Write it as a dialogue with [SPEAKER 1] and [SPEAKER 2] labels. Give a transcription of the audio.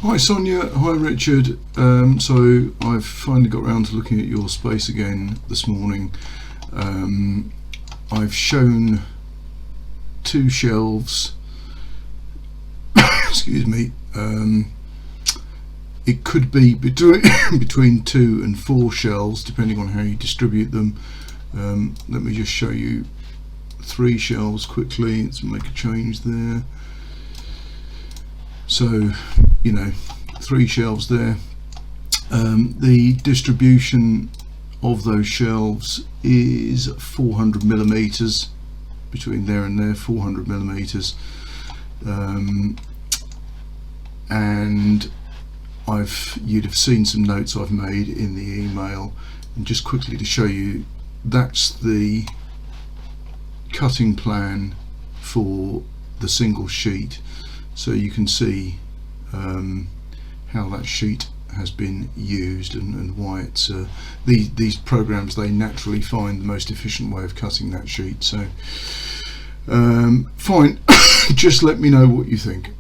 [SPEAKER 1] Hi Sonia, hi Richard. So I've finally got round to looking at your space again this morning. I've shown two shelves. Excuse me. It could be between 2 and 4 shelves depending on how you distribute them. Let me just show you 3 shelves quickly. Let's make a change there. So, 3 shelves there. The distribution of those shelves is 400 millimeters, between there and there, 400 millimeters. And you'd have seen some notes I've made in the email, and just quickly to show you, that's the cutting plan for the single sheet, so you can see how that sheet has been used and why it's these programs, they naturally find the most efficient way of cutting that sheet. So fine. Just let me know what you think.